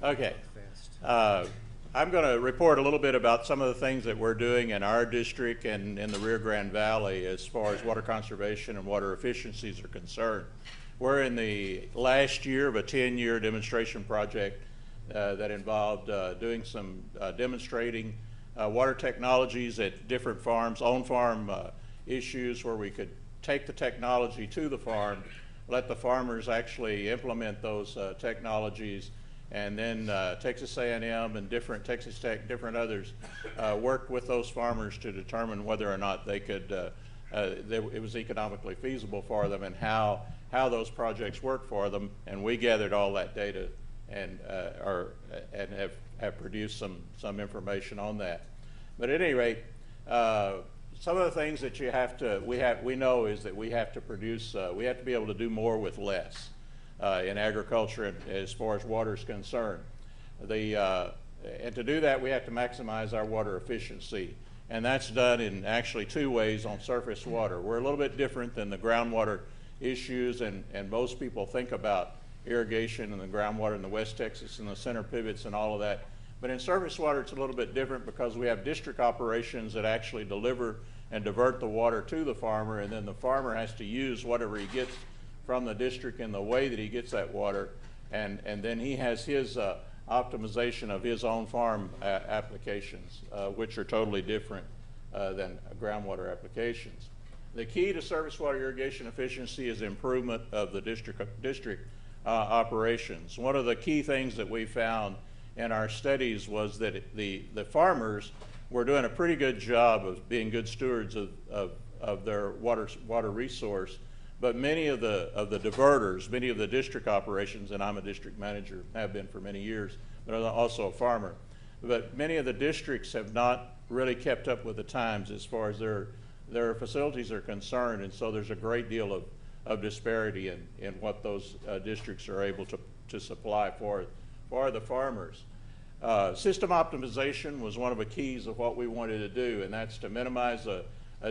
Okay. I'm going to report a little bit about some of the things that we're doing in our district and in the Rio Grande Valley as far as water conservation and water efficiencies are concerned. We're in the last year of a 10-year demonstration project that involved doing some demonstrating water technologies at different farms, on-farm issues where we could take the technology to the farm, let the farmers actually implement those technologies, and then Texas A&M and different Texas Tech, different others worked with those farmers to determine whether or not they could, it was economically feasible for them and how those projects worked for them. And we gathered all that data and have produced some information on that. But at any rate, some of the things that you have to, we know is that we have to produce, we have to be able to do more with less. In agriculture as far as water is concerned. And to do that, we have to maximize our water efficiency. And that's done in actually two ways on surface water. We're a little bit different than the groundwater issues, and most people think about irrigation and the groundwater in the West Texas and the center pivots and all of that. But in surface water, it's a little bit different because we have district operations that actually deliver and divert the water to the farmer, and then the farmer has to use whatever he gets from the district in the way that he gets that water, and then he has his optimization of his own farm applications, which are totally different than groundwater applications. The key to surface water irrigation efficiency is improvement of the district operations. One of the key things that we found in our studies was that the farmers were doing a pretty good job of being good stewards of their water resource. But many of the diverters, many of the district operations, and I'm a district manager, have been for many years, but I'm also a farmer. But many of the districts have not really kept up with the times as far as their facilities are concerned, and so there's a great deal of disparity in what those districts are able to supply for the farmers. System optimization was one of the keys of what we wanted to do, and that's to minimize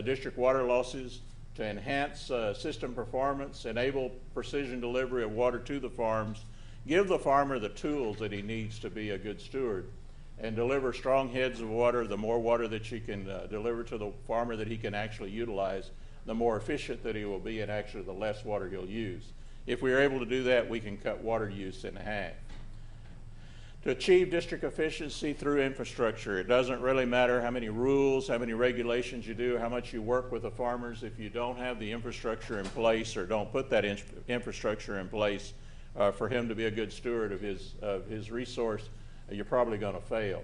district water losses, to enhance system performance, enable precision delivery of water to the farms, give the farmer the tools that he needs to be a good steward, and deliver strong heads of water. The more water that you can deliver to the farmer that he can actually utilize, the more efficient that he will be, and actually the less water he'll use. If we are able to do that, we can cut water use in half. To achieve district efficiency through infrastructure, it doesn't really matter how many rules, how many regulations you do, how much you work with the farmers. If you don't have the infrastructure in place or don't put that infrastructure in place for him to be a good steward of his resource, you're probably going to fail.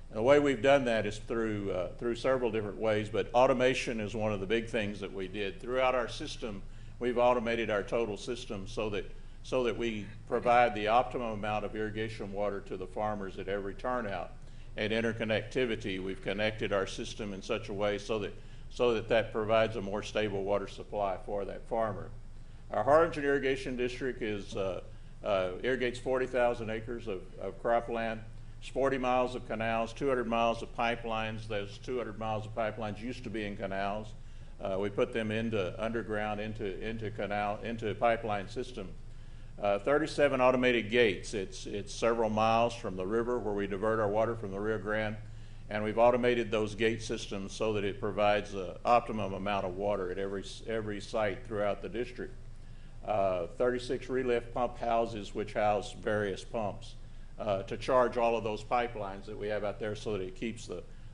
And the way we've done that is through several different ways, but automation is one of the big things that we did. Throughout our system, we've automated our total system so that we provide the optimum amount of irrigation water to the farmers at every turnout. And interconnectivity, we've connected our system in such a way so that provides a more stable water supply for that farmer. Our Harlingen irrigation district irrigates 40,000 acres of cropland. It's 40 miles of canals, 200 miles of pipelines. Those 200 miles of pipelines used to be in canals. We put them underground into pipeline system. 37 automated gates. It's several miles from the river where we divert our water from the Rio Grande, and we've automated those gate systems so that it provides the optimum amount of water at every site throughout the district. 36 relift pump houses which house various pumps to charge all of those pipelines that we have out there so that it keeps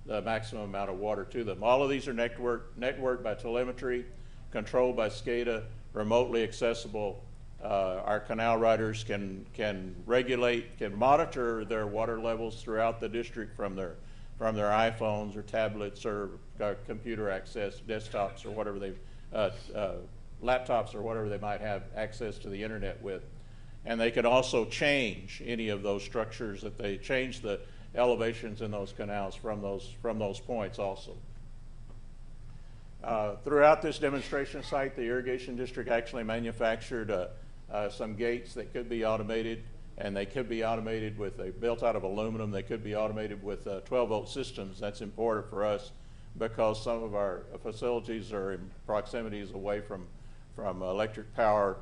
the maximum amount of water to them. All of these are networked by telemetry, controlled by SCADA, remotely accessible. Our canal riders can monitor their water levels throughout the district from their iPhones or tablets or computer access, desktops or whatever laptops or whatever they might have access to the internet with. And they can also change any of those structures, that they change the elevations in those canals from those points also. Throughout this demonstration site, the irrigation district actually manufactured some gates that could be automated, and they could be automated built out of aluminum. They could be automated with 12-volt systems. That's important for us because some of our facilities are in proximities away from electric power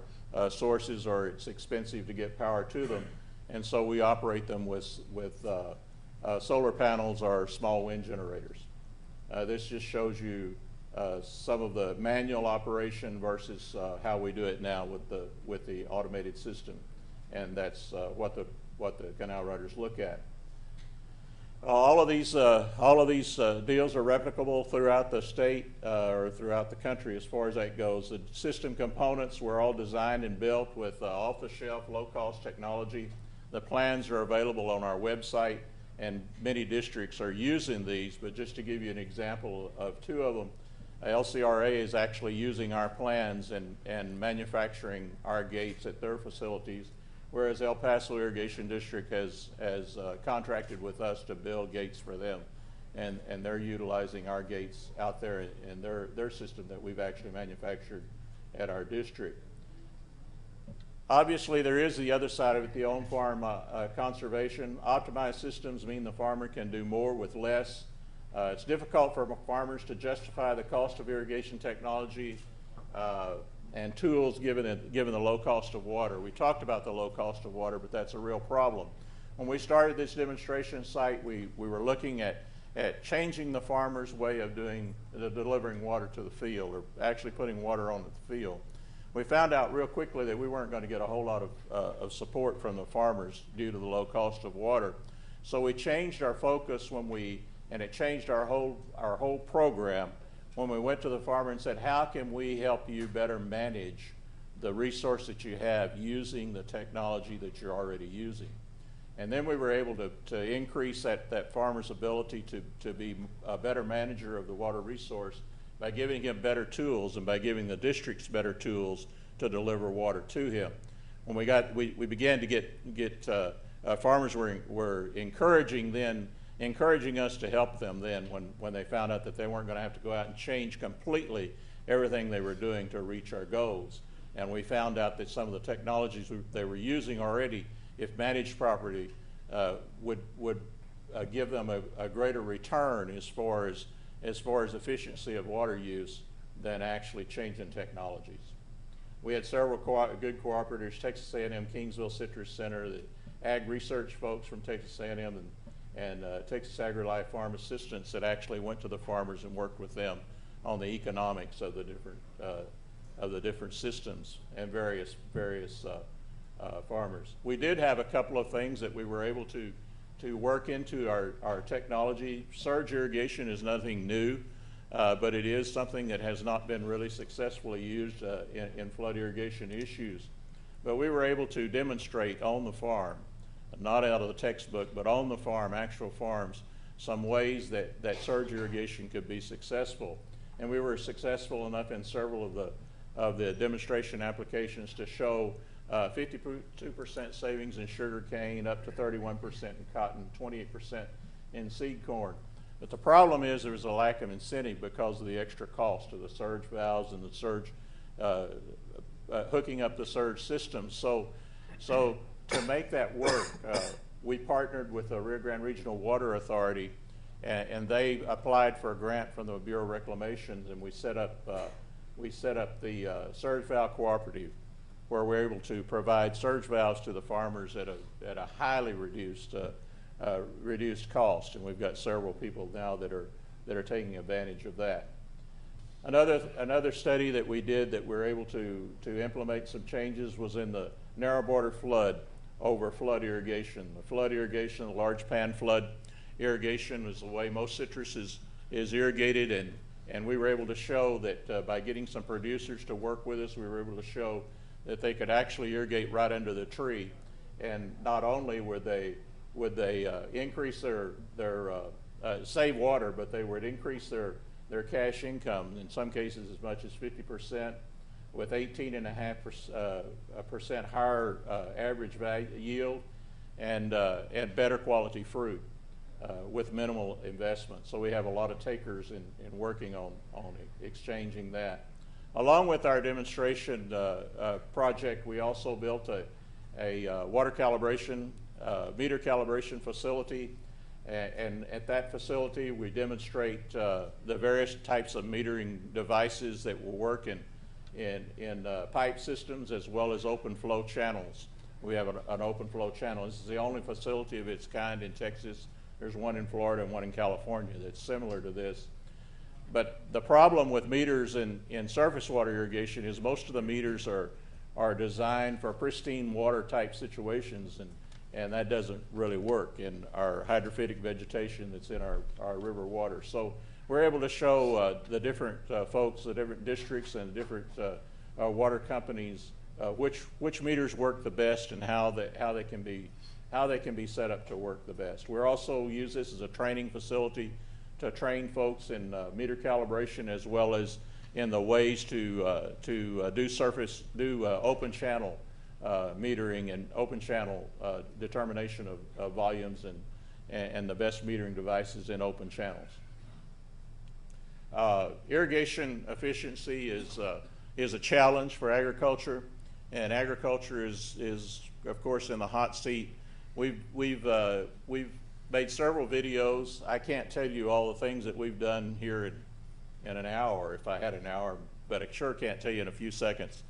sources, or it's expensive to get power to them. and so we operate them with solar panels or small wind generators. This just shows you some of the manual operation versus how we do it now with the automated system, and that's what the canal riders look at. All of these deals are replicable throughout the state or throughout the country as far as that goes. The system components were all designed and built with off-the-shelf, low-cost technology. The plans are available on our website, and many districts are using these, but just to give you an example of two of them, LCRA is actually using our plans and manufacturing our gates at their facilities, whereas El Paso Irrigation District has contracted with us to build gates for them, and they're utilizing our gates out there in their system that we've actually manufactured at our district. Obviously, there is the other side of it, the on-farm conservation. Optimized systems mean the farmer can do more with less. It's difficult for farmers to justify the cost of irrigation technology and tools given the low cost of water. We talked about the low cost of water, but that's a real problem. When we started this demonstration site, we were looking at changing the farmer's way of delivering water to the field, or actually putting water on the field. We found out real quickly that we weren't going to get a whole lot of support from the farmers due to the low cost of water. So we changed our focus and it changed our whole program when we went to the farmer and said, how can we help you better manage the resource that you have using the technology that you're already using? And then we were able to increase that farmer's ability to be a better manager of the water resource by giving him better tools and by giving the districts better tools to deliver water to him. When we began to get farmers were encouraging us to help them then when they found out that they weren't going to have to go out and change completely everything they were doing to reach our goals. And we found out that some of the technologies they were using already, if managed properly, would give them a greater return as far as efficiency of water use than actually changing technologies. We had several good cooperators, Texas A&M Kingsville Citrus Center, the ag research folks from Texas A&M and Texas AgriLife Farm Assistants that actually went to the farmers and worked with them on the economics of the different systems and various farmers. We did have a couple of things that we were able to work into our technology. Surge irrigation is nothing new, but it is something that has not been really successfully used in flood irrigation issues. But we were able to demonstrate on the farm, not out of the textbook, but on the farm, actual farms, some ways that surge irrigation could be successful. And we were successful enough in several of the demonstration applications to show 52% savings in sugar cane, up to 31% in cotton, 28% in seed corn. But the problem is there was a lack of incentive because of the extra cost of the surge valves and the surge, hooking up the surge system. So to make that work, we partnered with the Rio Grande Regional Water Authority, and they applied for a grant from the Bureau of Reclamation, and we set up the surge valve cooperative, where we're able to provide surge valves to the farmers at a highly reduced cost, and we've got several people now that are taking advantage of that. Another study that we did that we're able to implement some changes was in the narrow border flood over flood irrigation. The flood irrigation, the large pan flood irrigation, is the way most citrus is irrigated, and we were able to show that by getting some producers to work with us, we were able to show that they could actually irrigate right under the tree, and not only would they increase their save water, but they would increase their cash income, in some cases as much as 50%, with 18.5% higher average value yield, and better quality fruit with minimal investment. So we have a lot of takers in working on exchanging that. Along with our demonstration project, we also built a water calibration, meter calibration facility, and at that facility we demonstrate the various types of metering devices that will work in pipe systems as well as open flow channels. we have an open flow channel. This is the only facility of its kind in Texas. There's one in Florida and one in California that's similar to this. But the problem with meters in surface water irrigation is most of the meters are designed for pristine water type situations, and that doesn't really work in our hydrophytic vegetation that's in our river water. So we're able to show the different folks, the different districts and different water companies which meters work the best and how they can be set up to work the best. We're also use this as a training facility to train folks in meter calibration, as well as in the ways to do open channel metering and open channel determination of volumes and the best metering devices in open channels. Irrigation efficiency is a challenge for agriculture, and agriculture is of course in the hot seat. We've made several videos. I can't tell you all the things that we've done here in an hour, if I had an hour, but I sure can't tell you in a few seconds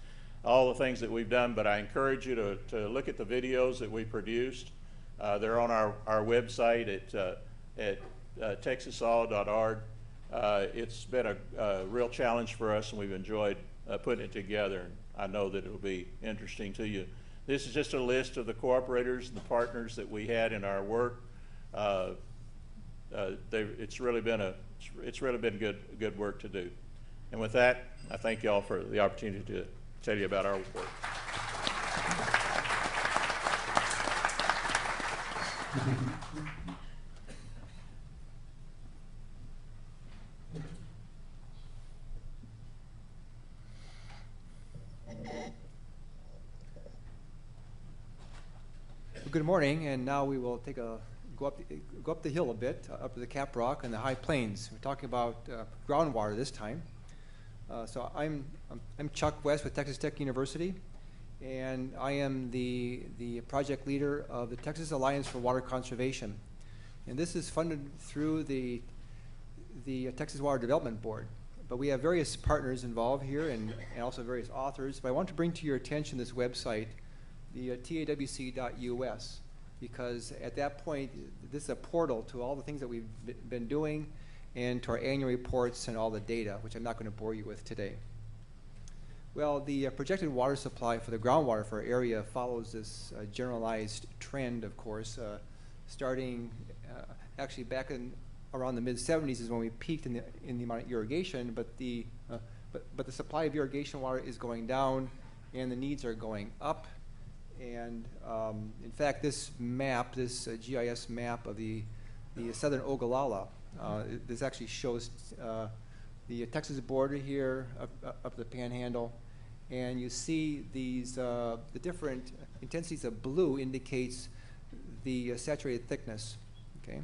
all the things that we've done. But I encourage you to look at the videos that we produced. They're on our website at texasaw.org. It's been a real challenge for us, and we've enjoyed putting it together, and I know that it'll be interesting to you. This is just a list of the cooperators and the partners that we had in our work. It's really been good work to do. And with that, I thank you all for the opportunity to tell you about our work. Good morning, and now we will take go up the hill a bit, up to the Cap Rock and the High Plains. We're talking about groundwater this time. So I'm Chuck West with Texas Tech University, and I am the project leader of the Texas Alliance for Water Conservation. And this is funded through the Texas Water Development Board. But we have various partners involved here and also various authors. But I want to bring to your attention this website, the tawc.us, because at that point, this is a portal to all the things that we've been doing and to our annual reports and all the data, which I'm not going to bore you with today. Well, the projected water supply for the groundwater for our area follows this generalized trend, of course, starting actually back in around the mid-70s is when we peaked in the amount of irrigation, but the supply of irrigation water is going down and the needs are going up. And in fact, this map, this GIS map of the southern Ogallala, this actually shows the Texas border here up the Panhandle, and you see these the different intensities of blue indicates the saturated thickness, okay,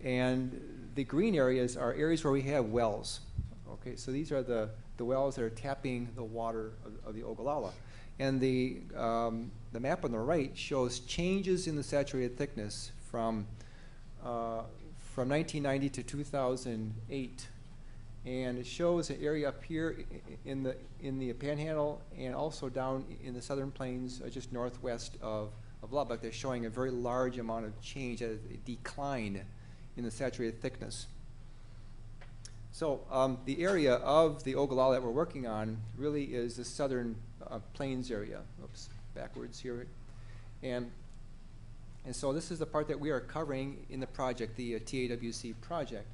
and the green areas are areas where we have wells, okay. So these are the wells that are tapping the water of the Ogallala. And the map on the right shows changes in the saturated thickness from 1990 to 2008, and it shows an area up here in the Panhandle and also down in the Southern Plains, just northwest of Lubbock. They're showing a very large amount of change, a decline in the saturated thickness. So the area of the Ogallala that we're working on really is the southern plains area. Oops, backwards here. And so this is the part that we are covering in the project, the TAWC project.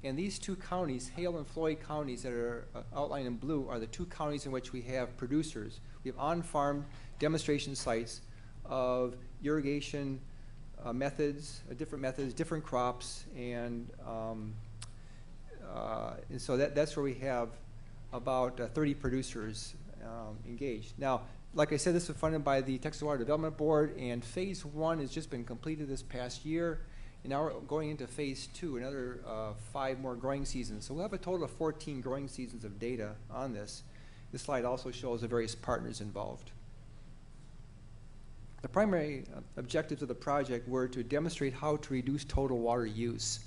And these two counties, Hale and Floyd counties that are outlined in blue, are the two counties in which we have producers. We have on-farm demonstration sites of irrigation methods, different crops, and so that's where we have about 30 producers engaged. Now, like I said, this was funded by the Texas Water Development Board, and phase 1 has just been completed this past year, and now we're going into phase 2, another 5 more growing seasons. So we'll have a total of 14 growing seasons of data on this. This slide also shows the various partners involved. The primary objectives of the project were to demonstrate how to reduce total water use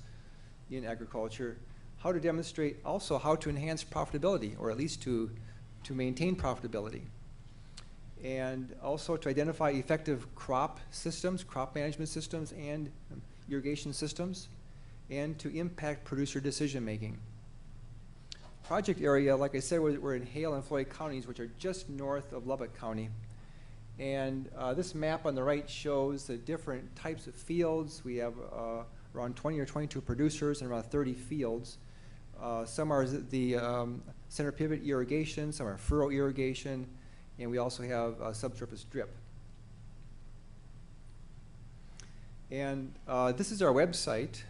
in agriculture, how to demonstrate also how to enhance profitability, or at least to maintain profitability. and also to identify effective crop systems, crop management systems, and irrigation systems, and to impact producer decision making. Project area, like I said, we're in Hale and Floyd counties, which are just north of Lubbock County. And this map on the right shows the different types of fields. We have around 20 or 22 producers and around 30 fields. Some are the center pivot irrigation, some are furrow irrigation, and we also have subsurface drip. And this is our website.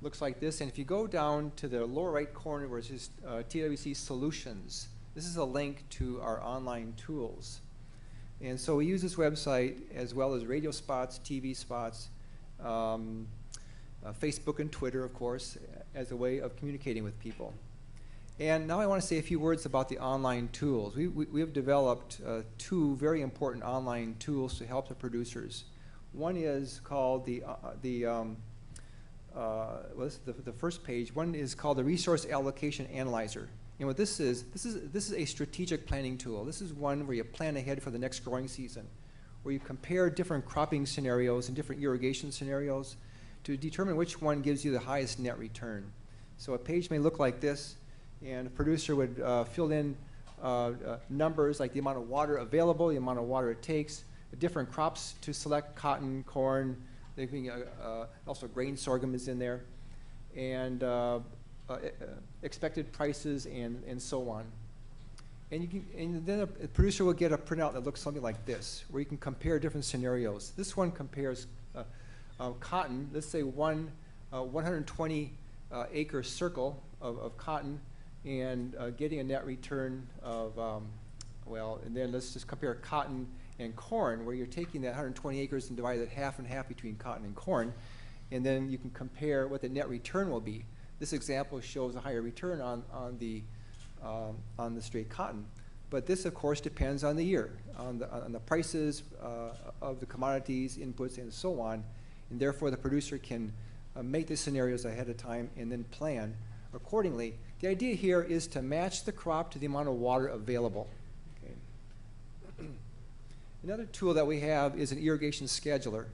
Looks like this. And if you go down to the lower right corner where it says TWC Solutions, this is a link to our online tools. And so we use this website as well as radio spots, TV spots, Facebook and Twitter, of course, as a way of communicating with people. And now I want to say a few words about the online tools. We have developed two very important online tools to help the producers. One is called well, this is the first page. One is called the Resource Allocation Analyzer. And what this is a strategic planning tool. This is one where you plan ahead for the next growing season, where you compare different cropping scenarios and different irrigation scenarios to determine which one gives you the highest net return. So a page may look like this, and a producer would fill in numbers like the amount of water available, the amount of water it takes, the different crops to select: cotton, corn, also grain sorghum is in there, and expected prices and so on. And then a producer will get a printout that looks something like this, where you can compare different scenarios. This one compares cotton, let's say 120 acre circle of cotton, and getting a net return of, well, and then let's just compare cotton and corn, where you're taking that 120 acres and dividing it half and half between cotton and corn, and then you can compare what the net return will be. This example shows a higher return on the straight cotton, but this, of course, depends on the year, on the prices of the commodities, inputs, and so on, and therefore the producer can make the scenarios ahead of time and then plan accordingly. The idea here is to match the crop to the amount of water available. Okay. Another tool that we have is an irrigation scheduler.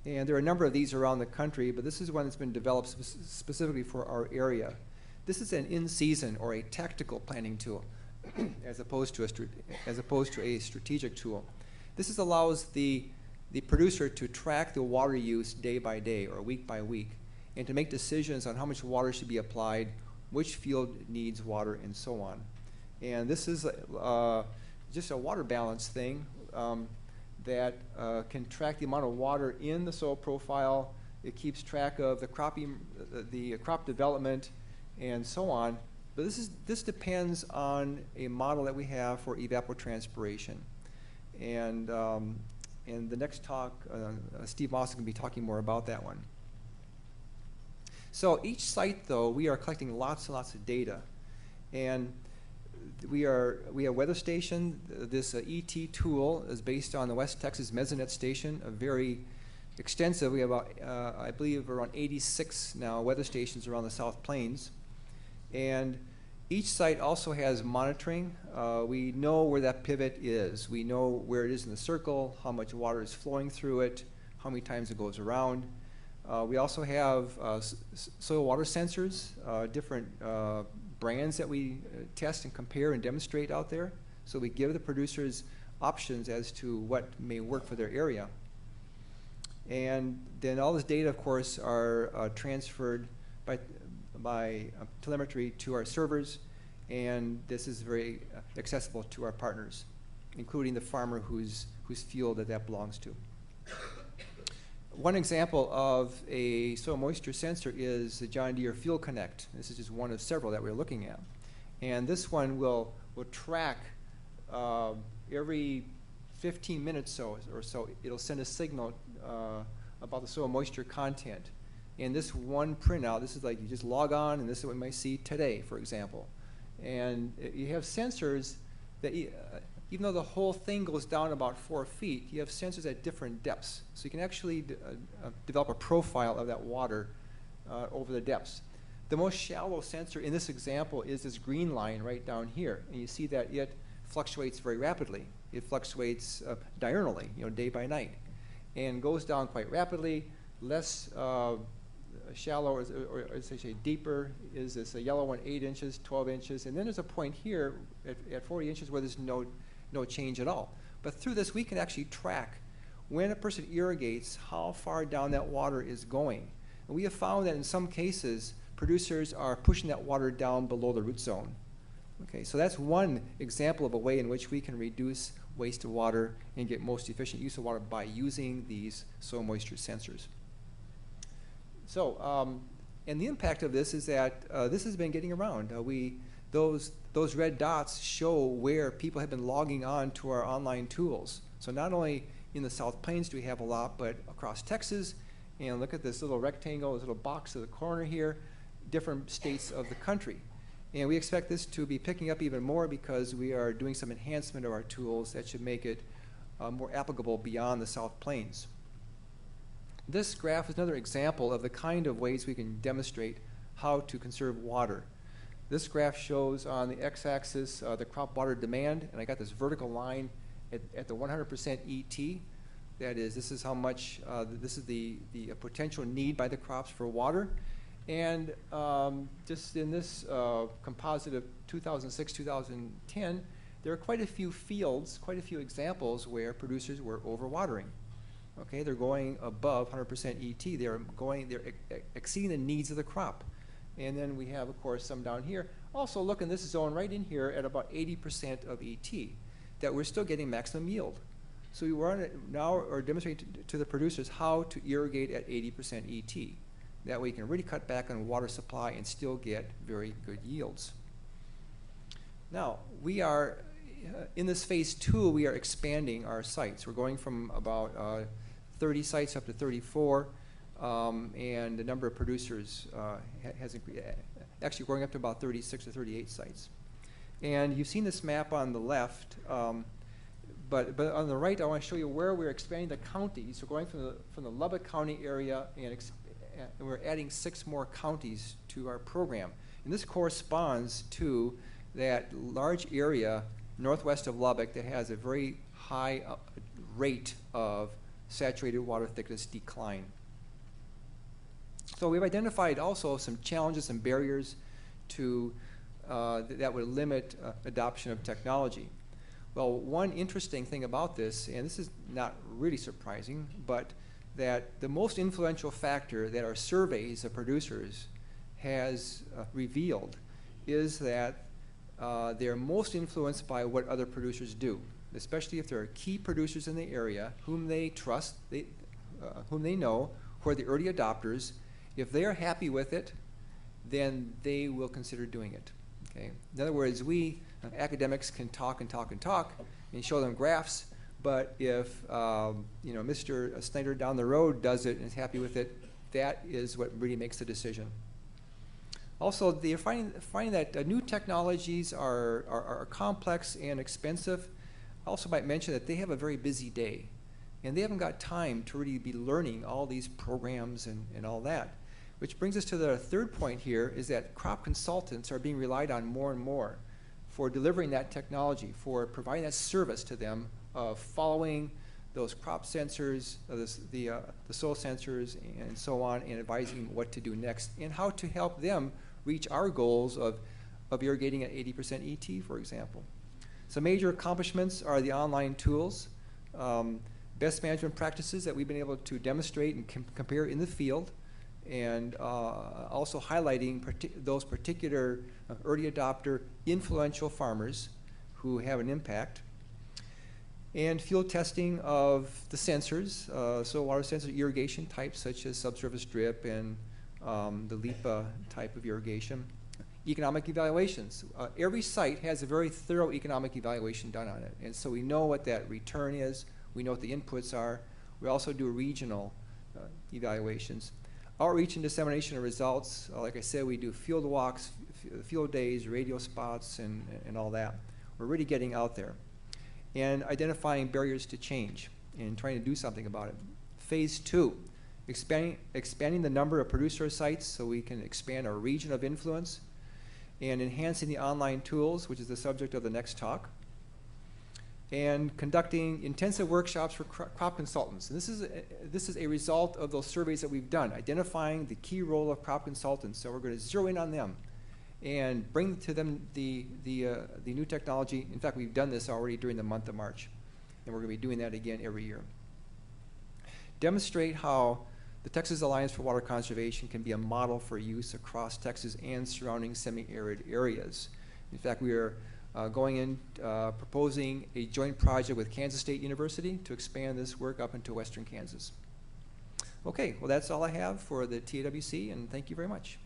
And there are a number of these around the country, but this is one that's been developed specifically for our area. This is an in-season or a tactical planning tool, as opposed to a strategic tool. This allows the producer to track the water use day by day or week by week, and to make decisions on how much water should be applied, which field needs water, and so on. And this is just a water balance thing. That can track the amount of water in the soil profile. It keeps track of the crop development, and so on. But this depends on a model that we have for evapotranspiration. And in the next talk, Steve Maas is going to be talking more about that one. So each site, though, we are collecting lots and lots of data, and we have weather station. This ET tool is based on the West Texas Mesonet station, a very extensive. We have about, I believe, around 86 now weather stations around the South Plains. And each site also has monitoring. We know where that pivot is. We know where it is in the circle, how much water is flowing through it, how many times it goes around. We also have soil water sensors, different brands that we test and compare and demonstrate out there. So we give the producers options as to what may work for their area. And then all this data, of course, are transferred by telemetry to our servers, and this is very accessible to our partners, including the farmer whose field that belongs to. One example of a soil moisture sensor is the John Deere Field Connect. This is just one of several that we're looking at. And this one will track every 15 minutes or so, it'll send a signal about the soil moisture content. And this one printout, this is like you just log on, and this is what we might see today, for example. And you have sensors that, even though the whole thing goes down about 4 feet, you have sensors at different depths. So you can actually develop a profile of that water over the depths. The most shallow sensor in this example is this green line right down here. And you see that it fluctuates very rapidly. It fluctuates diurnally, day by night, and goes down quite rapidly. Less shallow, or as they say, deeper is this yellow one, 8 inches, 12 inches, and then there's a point here at 40 inches where there's no change at all. But through this, we can actually track when a person irrigates how far down that water is going. And we have found that in some cases, producers are pushing that water down below the root zone. Okay, so that's one example of a way in which we can reduce waste of water and get most efficient use of water by using these soil moisture sensors. So, and the impact of this is that this has been getting around. Those red dots show where people have been logging on to our online tools. So not only in the South Plains do we have a lot, but across Texas, and look at this little rectangle, this little box in the corner here, different states of the country. And we expect this to be picking up even more because we are doing some enhancement of our tools that should make it more applicable beyond the South Plains. This graph is another example of the kind of ways we can demonstrate how to conserve water. This graph shows on the x-axis the crop water demand, and I got this vertical line at the 100% ET. That is, this is how much, this is the potential need by the crops for water. And just in this composite of 2006, 2010, there are quite a few fields, quite a few examples where producers were overwatering. Okay, they're going above 100% ET. They're exceeding the needs of the crop. And then we have, of course, some down here. Also, look in this zone right in here at about 80% of ET, that we're still getting maximum yield. So we now are demonstrating to the producers how to irrigate at 80% ET. That way you can really cut back on water supply and still get very good yields. Now, we are, in this phase 2, we are expanding our sites. We're going from about 30 sites up to 34, and the number of producers has increased, actually going up to about 36 or 38 sites. And you've seen this map on the left, but on the right, I want to show you where we're expanding the counties. We're going from the Lubbock County area, and we're adding 6 more counties to our program. And this corresponds to that large area northwest of Lubbock that has a very high rate of saturated water thickness decline. So we've identified also some challenges and barriers to that would limit adoption of technology. Well, one interesting thing about this, and this is not really surprising, but that the most influential factor that our surveys of producers has revealed is that they're most influenced by what other producers do, especially if there are key producers in the area whom they trust, whom they know, who are the early adopters. If they are happy with it, then they will consider doing it. Okay? In other words, we academics can talk and talk and talk and show them graphs, but if Mr. Snyder down the road does it and is happy with it, that is what really makes the decision. Also, they're finding that new technologies are complex and expensive. I also might mention that they have a very busy day, and they haven't got time to really be learning all these programs and all that. Which brings us to the third point here, is that crop consultants are being relied on more and more for delivering that technology, for providing that service to them of following those crop sensors, the soil sensors, and so on, and advising what to do next, and how to help them reach our goals of irrigating at 80% ET, for example. Some major accomplishments are the online tools, best management practices that we've been able to demonstrate and compare in the field, and also highlighting those particular early adopter influential farmers who have an impact, and field testing of the sensors, soil water sensor irrigation types such as subsurface drip and the LIPA type of irrigation. Economic evaluations. Every site has a very thorough economic evaluation done on it, and so we know what that return is, we know what the inputs are. We also do regional evaluations. Outreach and dissemination of results, like I said, we do field walks, field days, radio spots, and all that. We're really getting out there. And identifying barriers to change and trying to do something about it. Phase 2, expanding the number of producer sites so we can expand our region of influence, and enhancing the online tools, which is the subject of the next talk. and conducting intensive workshops for crop consultants. And this is a result of those surveys that we've done, identifying the key role of crop consultants. So we're going to zero in on them and bring to them the new technology. In fact, we've done this already during the month of March, and we're going to be doing that again every year. Demonstrate how the Texas Alliance for Water Conservation can be a model for use across Texas and surrounding semi-arid areas. In fact, we are proposing a joint project with Kansas State University to expand this work up into western Kansas. Okay, well, that's all I have for the TAWC, and thank you very much.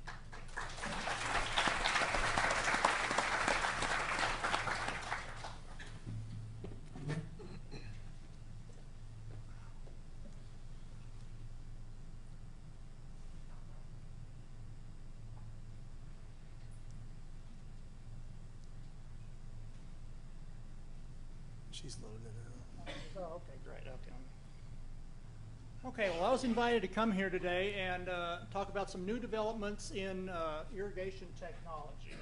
She's loading it Oh, okay, great. Okay, well, I was invited to come here today and talk about some new developments in irrigation technologies.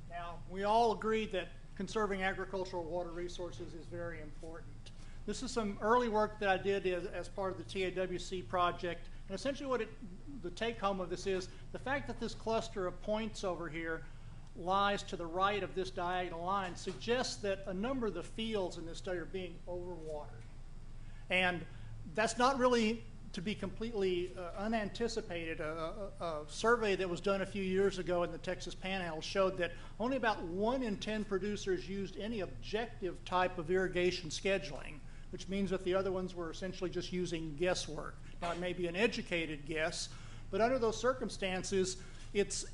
Now, we all agree that conserving agricultural water resources is very important. This is some early work that I did as part of the TAWC project. And essentially the take-home of this is the fact that this cluster of points over here lies to the right of this diagonal line suggests that a number of the fields in this study are being overwatered. And that's not really to be completely unanticipated. A survey that was done a few years ago in the Texas Panhandle showed that only about 1 in 10 producers used any objective type of irrigation scheduling, which means that the other ones were essentially just using guesswork. Now, it may be an educated guess, but under those circumstances, it's,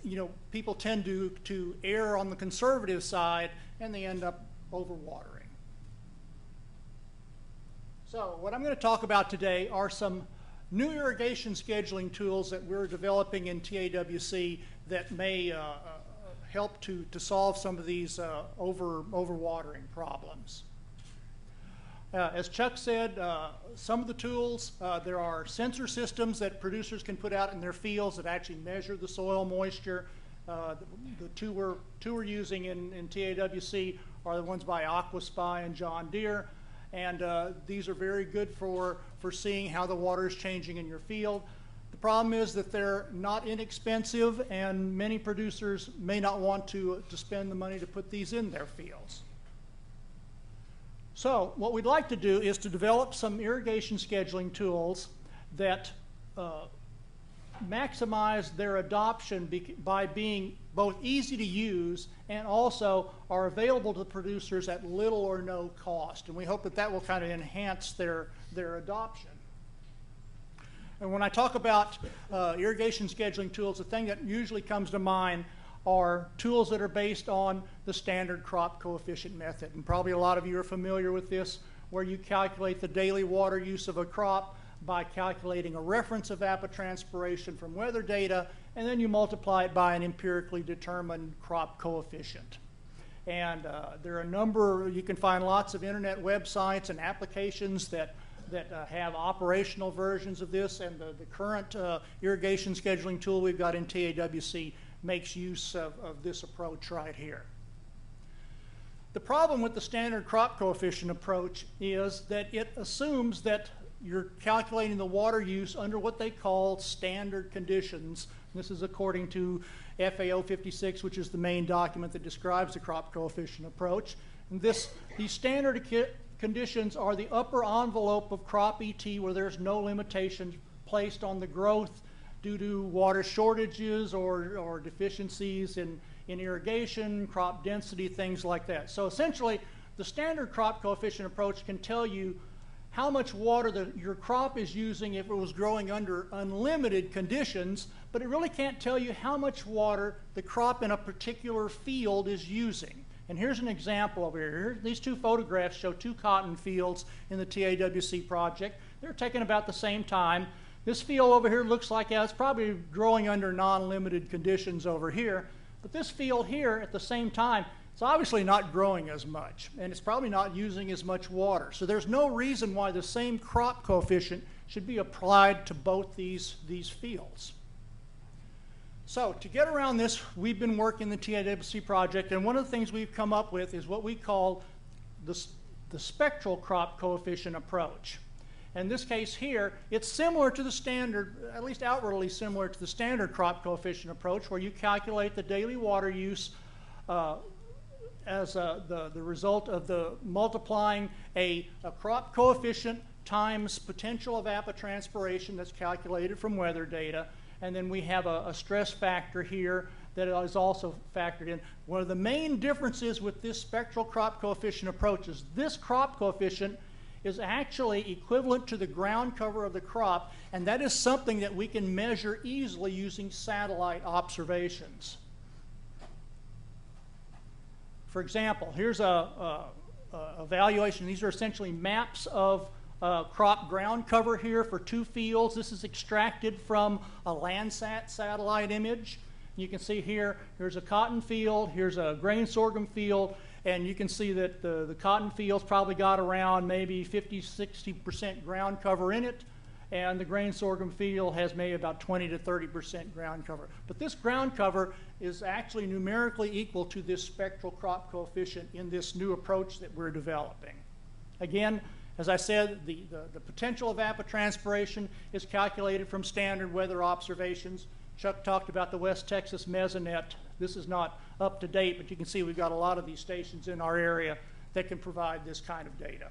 people tend to err on the conservative side, and they end up overwatering. So what I'm going to talk about today are some new irrigation scheduling tools that we're developing in TAWC that may help to solve some of these overwatering problems. As Chuck said, some of the tools, there are sensor systems that producers can put out in their fields that actually measure the soil moisture. The two we're using in TAWC are the ones by AquaSpy and John Deere. And these are very good for seeing how the water is changing in your field. The problem is that they're not inexpensive, and many producers may not want to spend the money to put these in their fields. So what we'd like to do is to develop some irrigation scheduling tools that maximize their adoption by being both easy to use and also are available to producers at little or no cost. And we hope that that will kind of enhance their adoption. And when I talk about irrigation scheduling tools, the thing that usually comes to mind are tools that are based on the standard crop coefficient method. And probably a lot of you are familiar with this, where you calculate the daily water use of a crop by calculating a reference evapotranspiration from weather data, and then you multiply it by an empirically determined crop coefficient. And there are a number, you can find lots of internet websites and applications that have operational versions of this, and the current irrigation scheduling tool we've got in TAWC makes use of this approach right here. The problem with the standard crop coefficient approach is that it assumes that you're calculating the water use under what they call standard conditions. This is according to FAO 56, which is the main document that describes the crop coefficient approach. And these standard conditions are the upper envelope of crop ET, where there's no limitations placed on the growth due to water shortages or deficiencies in irrigation, crop density, things like that. So essentially, the standard crop coefficient approach can tell you how much water your crop is using if it was growing under unlimited conditions, but it really can't tell you how much water the crop in a particular field is using. And here's an example over here. These two photographs show 2 cotton fields in the TAWC project. They're taken about the same time. This field over here looks like it's probably growing under non-limited conditions over here, but this field here at the same time, it's obviously not growing as much, and it's probably not using as much water. So there's no reason why the same crop coefficient should be applied to both these fields. So to get around this, we've been working the TAWC project, and one of the things we've come up with is what we call the spectral crop coefficient approach. In this case here, it's similar to the standard, at least outwardly similar to the standard crop coefficient approach, where you calculate the daily water use as the result of the multiplying a crop coefficient times potential evapotranspiration that's calculated from weather data, and then we have a stress factor here that is also factored in. One of the main differences with this spectral crop coefficient approach is this crop coefficient is actually equivalent to the ground cover of the crop, and that is something that we can measure easily using satellite observations. For example, here's a evaluation. These are essentially maps of crop ground cover here for 2 fields. This is extracted from a Landsat satellite image. You can see here, here's a cotton field, here's a grain sorghum field, and you can see that the cotton field's probably got around maybe 50–60% ground cover in it, and the grain sorghum field has maybe about 20 to 30% ground cover. But this ground cover is actually numerically equal to this spectral crop coefficient in this new approach that we're developing. Again, as I said, the potential evapotranspiration is calculated from standard weather observations. Chuck talked about the West Texas Mesonet. This is not up to date, but you can see we've got a lot of these stations in our area that can provide this kind of data.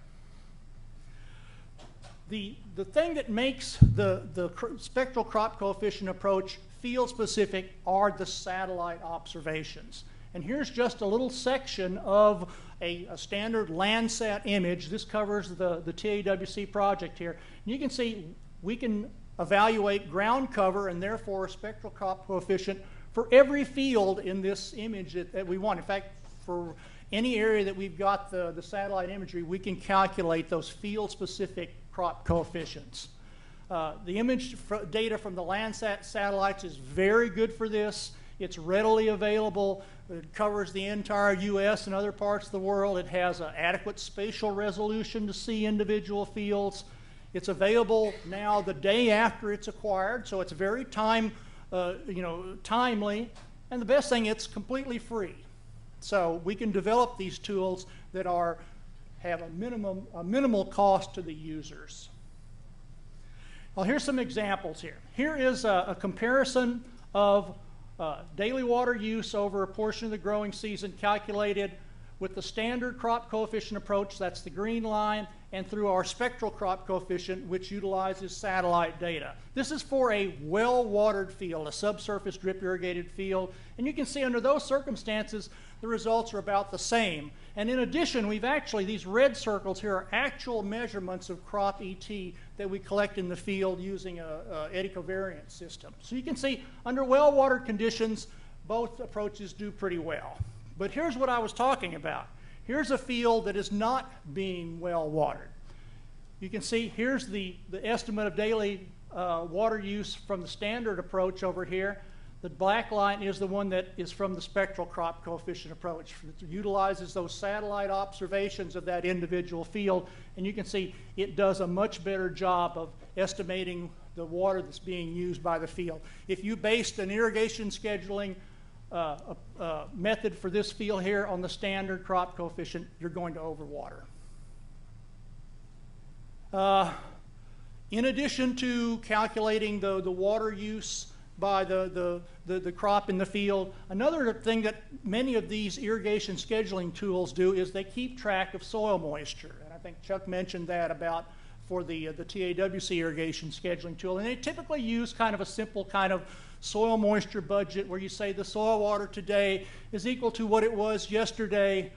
The thing that makes the spectral crop coefficient approach field specific are the satellite observations. And here's just a little section of a standard Landsat image. This covers the TAWC project here. And you can see we can evaluate ground cover and therefore a spectral crop coefficient for every field in this image that we want. In fact, for any area that we've got the satellite imagery, we can calculate those field-specific crop coefficients. The image data from the Landsat satellites is very good for this. It's readily available. It covers the entire U.S. and other parts of the world. It has an adequate spatial resolution to see individual fields. It's available now the day after it's acquired, so it's very timely. And the best thing, it's completely free. So we can develop these tools that have a minimal cost to the users. Well, here's some examples here. Here is a comparison of daily water use over a portion of the growing season calculated with the standard crop coefficient approach, that's the green line, and through our spectral crop coefficient, which utilizes satellite data. This is for a well-watered field, a subsurface drip irrigated field, and you can see under those circumstances, the results are about the same. And in addition, these red circles here are actual measurements of crop ET that we collect in the field using a eddy covariance system. So you can see under well-watered conditions, both approaches do pretty well. But here's what I was talking about. Here's a field that is not being well watered. You can see here's the estimate of daily water use from the standard approach over here. The black line is the one that is from the spectral crop coefficient approach. It utilizes those satellite observations of that individual field, and you can see it does a much better job of estimating the water that's being used by the field. If you based an irrigation scheduling method for this field here on the standard crop coefficient, you're going to overwater. In addition to calculating the water use by the crop in the field, another thing that many of these irrigation scheduling tools do is they keep track of soil moisture. And I think Chuck mentioned that for the TAWC irrigation scheduling tool. And they typically use kind of a simple kind of soil moisture budget where you say the soil water today is equal to what it was yesterday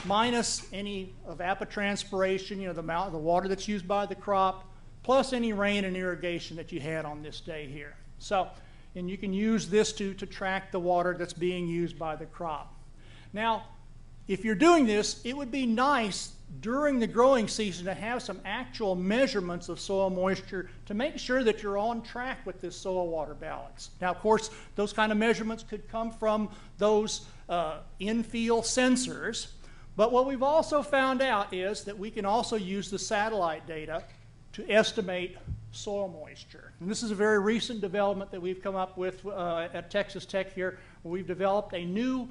minus any evapotranspiration, the amount of the water that's used by the crop, plus any rain and irrigation that you had on this day here. So, and you can use this to track the water that's being used by the crop. Now, if you're doing this, it would be nice during the growing season to have some actual measurements of soil moisture to make sure that you're on track with this soil water balance. Now, of course, those kind of measurements could come from those in-field sensors, but what we've also found out is that we can also use the satellite data to estimate soil moisture. And this is a very recent development that we've come up with at Texas Tech here, where we've developed a new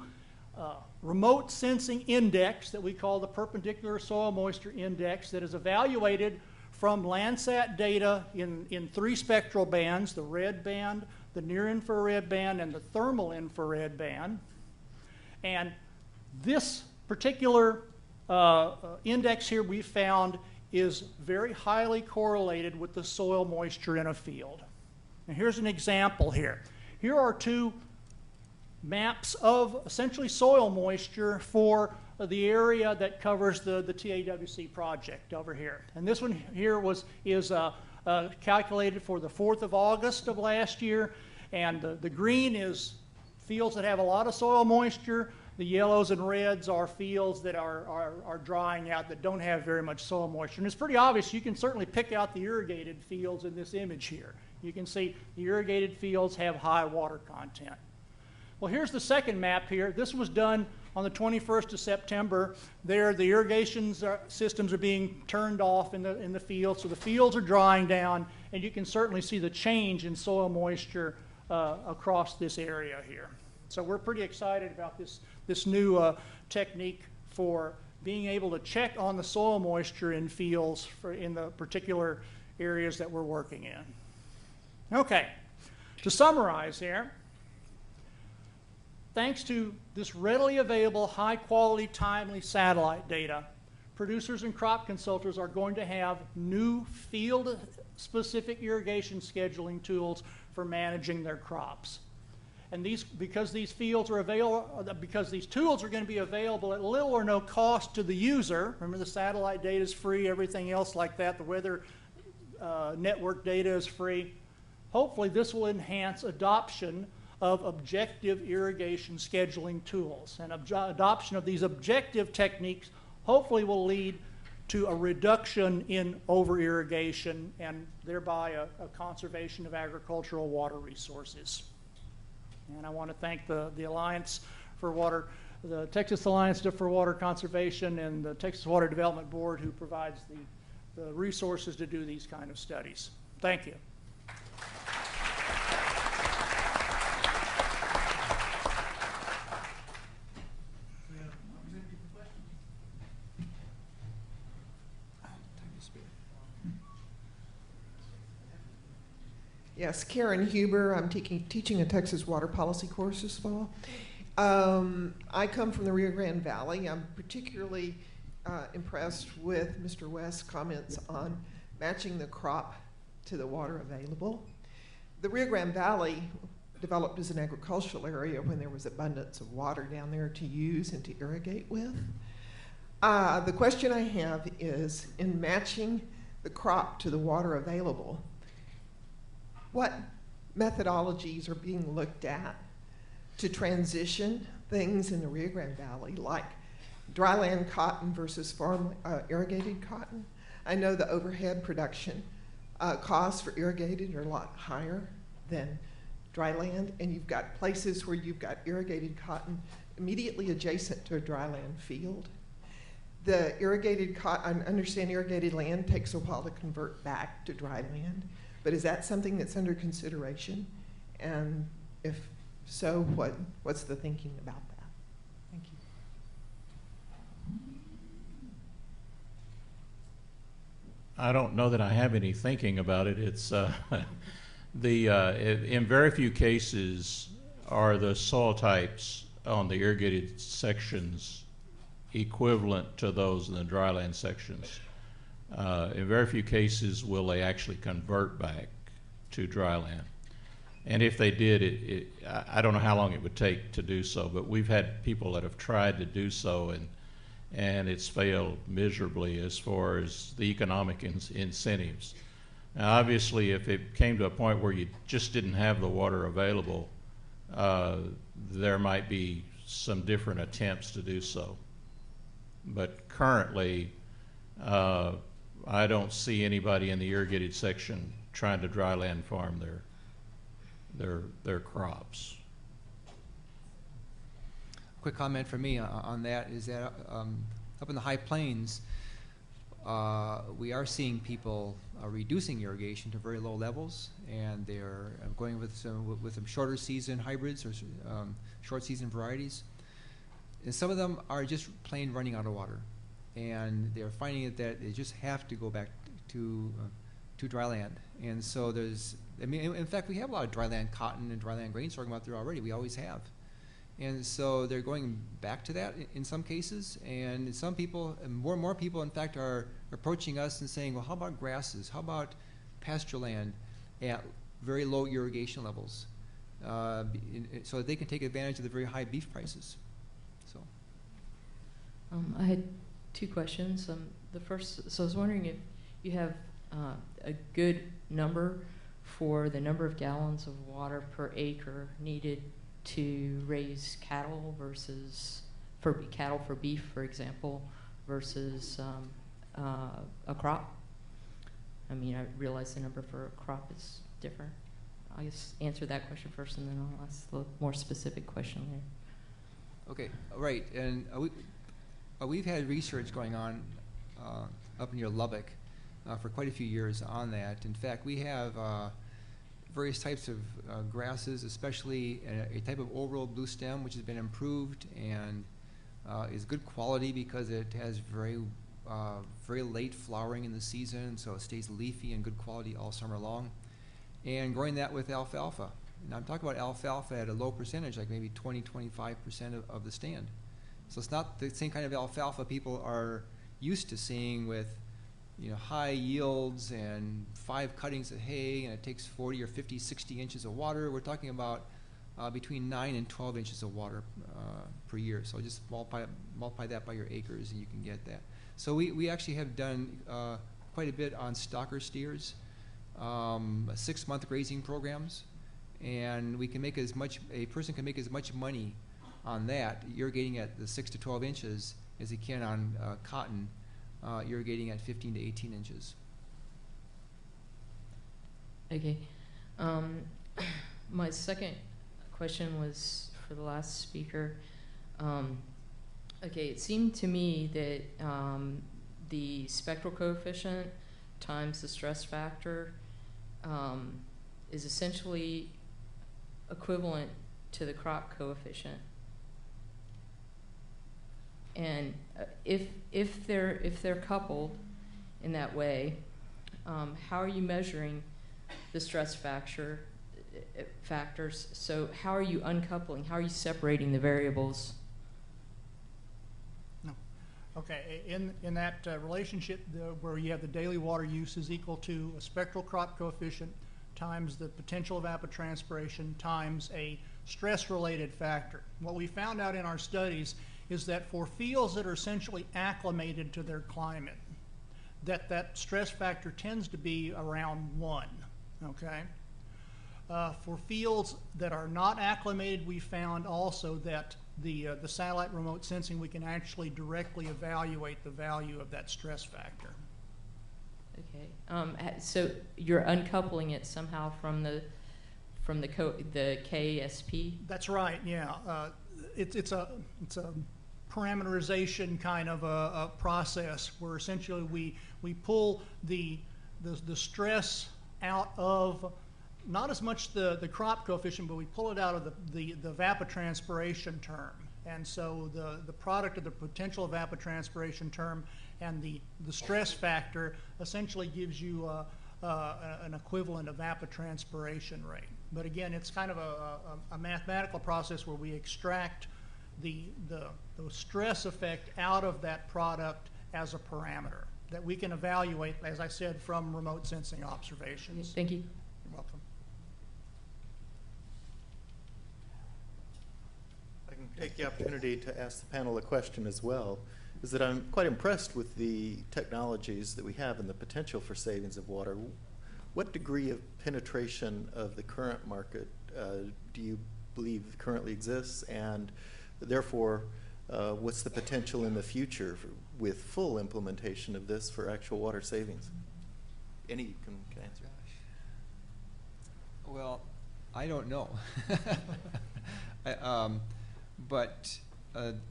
remote sensing index that we call the perpendicular soil moisture index that is evaluated from Landsat data in 3 spectral bands, the red band, the near infrared band, and the thermal infrared band. And this particular index here we found is very highly correlated with the soil moisture in a field. And here's an example here. Here are 2 maps of essentially soil moisture for the area that covers the TAWC project over here. And this one here is calculated for the 4th of August of last year. And the green is fields that have a lot of soil moisture. The yellows and reds are fields that are drying out, that don't have very much soil moisture. And it's pretty obvious. You can certainly pick out the irrigated fields in this image here. You can see the irrigated fields have high water content. Well, here's the second map here. This was done on the 21st of September. There, the irrigation systems are being turned off in the field, so the fields are drying down, and you can certainly see the change in soil moisture across this area here. So we're pretty excited about this new technique for being able to check on the soil moisture in fields in the particular areas that we're working in. Okay, to summarize here, thanks to this readily available, high-quality, timely satellite data, producers and crop consultants are going to have new field-specific irrigation scheduling tools for managing their crops. And because these fields are available, because these tools are going to be available at little or no cost to the user. Remember, the satellite data is free, everything else like that, the weather network data is free. Hopefully, this will enhance adoption of objective irrigation scheduling tools. And adoption of these objective techniques hopefully will lead to a reduction in over-irrigation and thereby a conservation of agricultural water resources. And I want to thank the Alliance for Water, the Texas Alliance for Water Conservation, and the Texas Water Development Board, who provides the resources to do these kind of studies. Thank you. Yes, Karen Huber. I'm teaching a Texas water policy course this fall. I come from the Rio Grande Valley. I'm particularly impressed with Mr. West's comments on matching the crop to the water available. The Rio Grande Valley developed as an agricultural area when there was abundance of water down there to use and to irrigate with. The question I have is, in matching the crop to the water available, what methodologies are being looked at to transition things in the Rio Grande Valley, like dryland cotton versus farm irrigated cotton? I know the overhead production costs for irrigated are a lot higher than dryland, and you've got places where you've got irrigated cotton immediately adjacent to a dryland field. The irrigated cotton, I understand irrigated land takes a while to convert back to dryland. But is that something that's under consideration? And if so, what's the thinking about that? Thank you. I don't know that I have any thinking about it. It's in very few cases are the soil types on the irrigated sections equivalent to those in the dryland sections. In very few cases will they actually convert back to dryland. And if they did, I don't know how long it would take to do so, but we've had people that have tried to do so, and it's failed miserably as far as the economic incentives. Now, obviously, if it came to a point where you just didn't have the water available, there might be some different attempts to do so. But currently, I don't see anybody in the irrigated section trying to dryland farm their crops. Quick comment from me on that is that up in the high plains, we are seeing people reducing irrigation to very low levels, and they're going with some shorter season hybrids or short season varieties. And some of them are just plain running out of water, and they're finding that they just have to go back to dry land. And so there's, I mean, in fact, we have a lot of dry land cotton and dry land grain sorghum out there already. We always have. And so they're going back to that in some cases, and some people, and more people, in fact, are approaching us and saying, well, how about grasses? How about pasture land at very low irrigation levels, so that they can take advantage of the very high beef prices. So, I had two questions. The first, so I was wondering if you have a good number for the number of gallons of water per acre needed to raise cattle versus cattle for beef, for example, versus a crop. I mean, I realize the number for a crop is different. I'll just answer that question first, and then I'll ask a more specific question later. okay, right, and we've had research going on up near Lubbock for quite a few years on that. In fact, we have various types of grasses, especially a type of old world blue stem, which has been improved and is good quality because it has very late flowering in the season, so it stays leafy and good quality all summer long. And growing that with alfalfa. Now I'm talking about alfalfa at a low percentage, like maybe 20–25% of the stand. So it's not the same kind of alfalfa people are used to seeing with, you know, high yields and 5 cuttings of hay, and it takes 40 or 50, 60 inches of water. We're talking about between 9 and 12 inches of water per year. So just multiply that by your acres, and you can get that. So we actually have done quite a bit on stocker steers, 6-month grazing programs, and we can make a person can make as much money on that, irrigating at the 6 to 12 inches, as he can on cotton, irrigating at 15 to 18 inches. Okay. My second question was for the last speaker. Okay, it seemed to me that the spectral coefficient times the stress factor is essentially equivalent to the crop coefficient. And if they're coupled in that way, how are you measuring the stress factors? So how are you uncoupling? How are you separating the variables? No. Okay. In that relationship where you have the daily water use is equal to a spectral crop coefficient times the potential evapotranspiration times a stress-related factor. What we found out in our studies is that for fields that are essentially acclimated to their climate, that stress factor tends to be around 1, okay? For fields that are not acclimated, we found also that the satellite remote sensing, we can actually directly evaluate the value of that stress factor. Okay, so you're uncoupling it somehow from the KSP? That's right, yeah. It's a parameterization kind of a process where essentially we pull the stress out of not as much the crop coefficient, but we pull it out of the evapotranspiration term. And so the product of the potential evapotranspiration term and the stress factor essentially gives you an equivalent evapotranspiration rate. But again, it's kind of a mathematical process where we extract the stress effect out of that product as a parameter that we can evaluate, as I said, from remote sensing observations. Thank you. You're welcome. I can take the opportunity to ask the panel a question as well, is that I'm quite impressed with the technologies that we have and the potential for savings of water. What degree of penetration of the current market do you believe currently exists, and therefore what's the potential in the future with full implementation of this for actual water savings? Any you can answer. Well, I don't know. But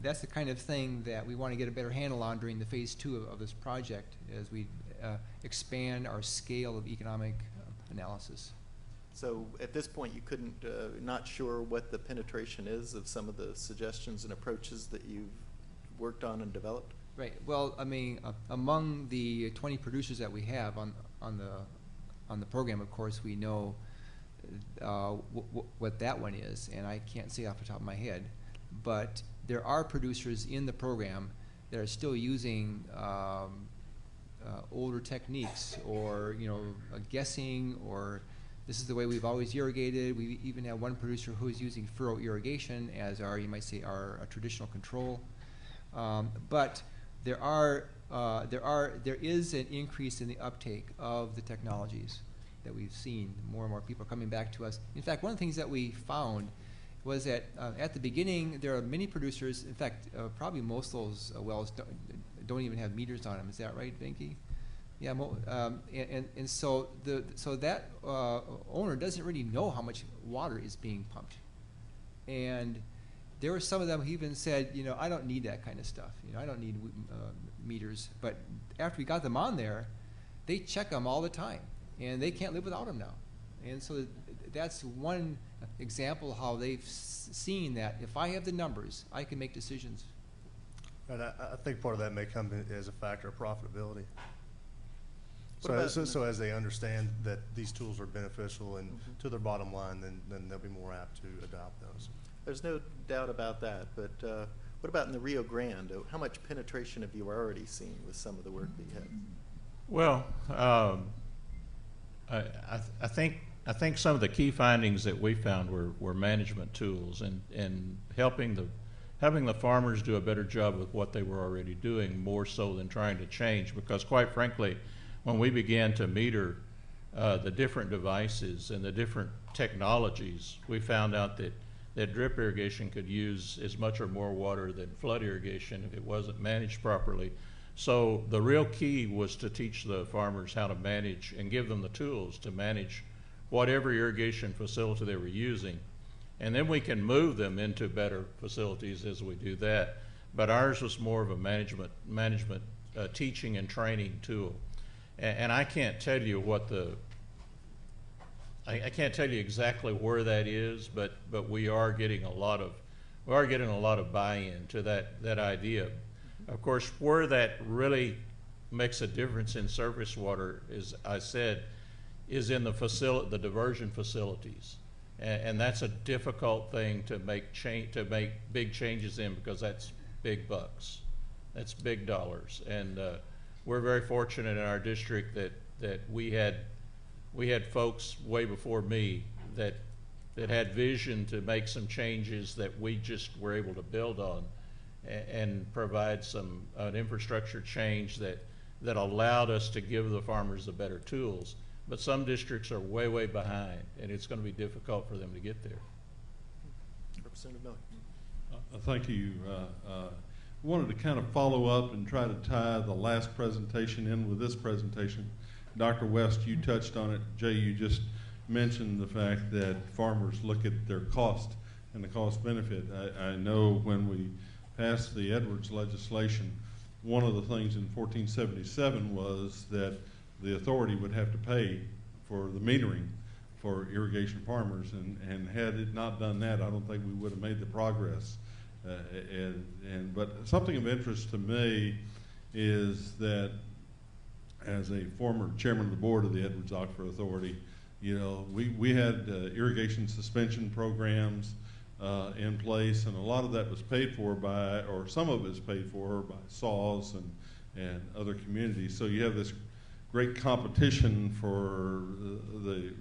that's the kind of thing that we want to get a better handle on during the phase 2 of this project as we expand our scale of economic analysis. So at this point, you couldn't, not sure what the penetration is of some of the suggestions and approaches that you've worked on and developed? Right. Well, I mean, among the 20 producers that we have on the program, of course, we know what that one is, and I can't say off the top of my head. But there are producers in the program that are still using older techniques, or guessing, or this is the way we've always irrigated. We even have one producer who is using furrow irrigation as our, you might say, our traditional control. But there is an increase in the uptake of the technologies that we've seen. More and more people are coming back to us. In fact, one of the things that we found was that at the beginning, there are many producers. In fact, probably most of those wells don't even have meters on them. Is that right, Venki? Yeah. And so that owner doesn't really know how much water is being pumped. And there were some of them who even said, I don't need that kind of stuff. I don't need meters. But after we got them on there, they check them all the time, and they can't live without them now. And so that's one example how they've seen that if I have the numbers, I can make decisions. And I think part of that may come as a factor of profitability. So as they understand that these tools are beneficial and to their bottom line, then they'll be more apt to adopt those. There's no doubt about that, but what about in the Rio Grande? How much penetration have you already seen with some of the work that you have? Well, I think some of the key findings that we found were management tools and having the farmers do a better job with what they were already doing, more so than trying to change. Because quite frankly, when we began to meter the different devices and the different technologies, we found out that drip irrigation could use as much or more water than flood irrigation if it wasn't managed properly. So the real key was to teach the farmers how to manage and give them the tools to manage whatever irrigation facility they were using. And then we can move them into better facilities as we do that. But ours was more of a management teaching and training tool. And I can't tell you I can't tell you exactly where that is, but we are getting a lot of buy-in to that idea. Of course, where that really makes a difference in surface water, as I said, is in the diversion facilities, and that's a difficult thing to make big changes in, because that's big bucks, that's big dollars, and we're very fortunate in our district that we had folks way before me that had vision to make some changes that we just were able to build on and provide an infrastructure change that allowed us to give the farmers the better tools. But some districts are way, way behind, and it's going to be difficult for them to get there. Representative Miller. Thank you. Wanted to kind of follow up and try to tie the last presentation in with this presentation. Dr. West, you touched on it. Jay, you just mentioned the fact that farmers look at their cost and the cost benefit. I know when we passed the Edwards legislation, one of the things in 1477 was that the authority would have to pay for the metering for irrigation farmers, and had it not done that, I don't think we would have made the progress. But something of interest to me is that, as a former chairman of the board of the Edwards Aquifer Authority, we had irrigation suspension programs in place, and a lot of that was paid for by, or some of it is paid for by SAWS and other communities. So you have this great competition for the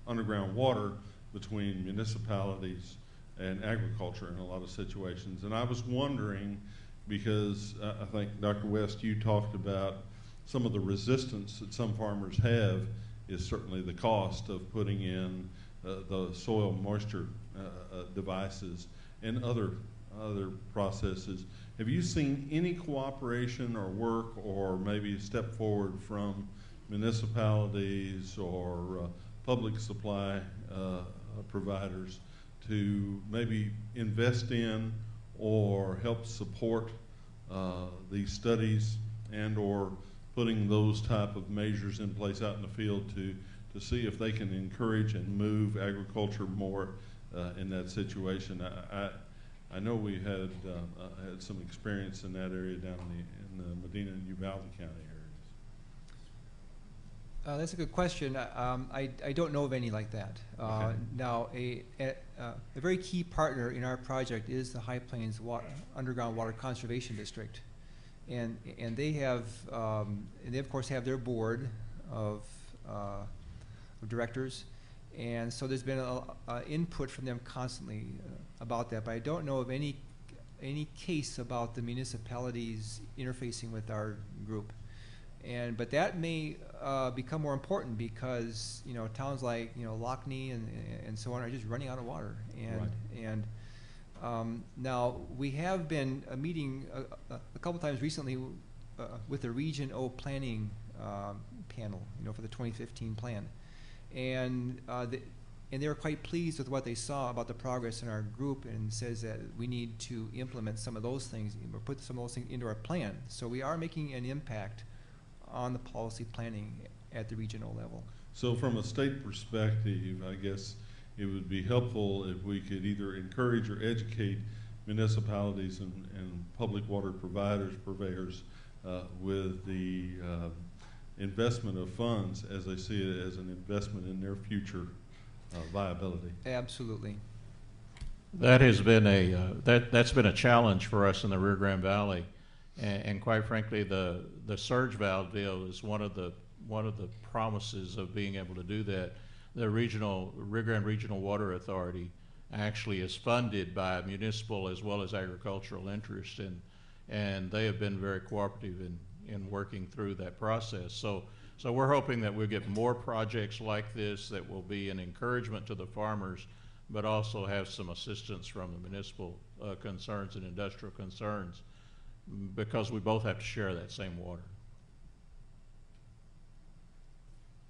underground water between municipalities and agriculture in a lot of situations. And I was wondering, because I think, Dr. West, you talked about some of the resistance that some farmers have is certainly the cost of putting in the soil moisture devices and other processes. Have you seen any cooperation or work, or maybe a step forward from municipalities or public supply providers to maybe invest in or help support these studies and or putting those type of measures in place out in the field to to see if they can encourage and move agriculture more in that situation. I know we had some experience in that area down in the Medina and Uvalde County areas. That's a good question. I don't know of any like that. Okay. Now, a very key partner in our project is the High Plains Underground Water Conservation District, and they have and they of course have their board of directors, and so there's been input from them constantly about that. But I don't know of any case about the municipalities interfacing with our group. But that may become more important because towns like Lockney and so on are just running out of water. Now we have been meeting a couple times recently with the Region O planning panel, for the 2015 plan, and they were quite pleased with what they saw about the progress in our group, and says that we need to implement some of those things, or put some of those things into our plan. So we are making an impact on the policy planning at the regional level. So from a state perspective, I guess it would be helpful if we could either encourage or educate municipalities and public water providers, purveyors, with the investment of funds as they see it as an investment in their future viability. Absolutely. That has been that's been a challenge for us in the Rio Grande Valley, and quite frankly, the surge valve deal is one of the promises of being able to do that. The Rio Grande Regional Water Authority actually is funded by municipal as well as agricultural interests, and they have been very cooperative in working through that process. So we're hoping that we'll get more projects like this that will be an encouragement to the farmers, but also have some assistance from the municipal concerns and industrial concerns, because we both have to share that same water.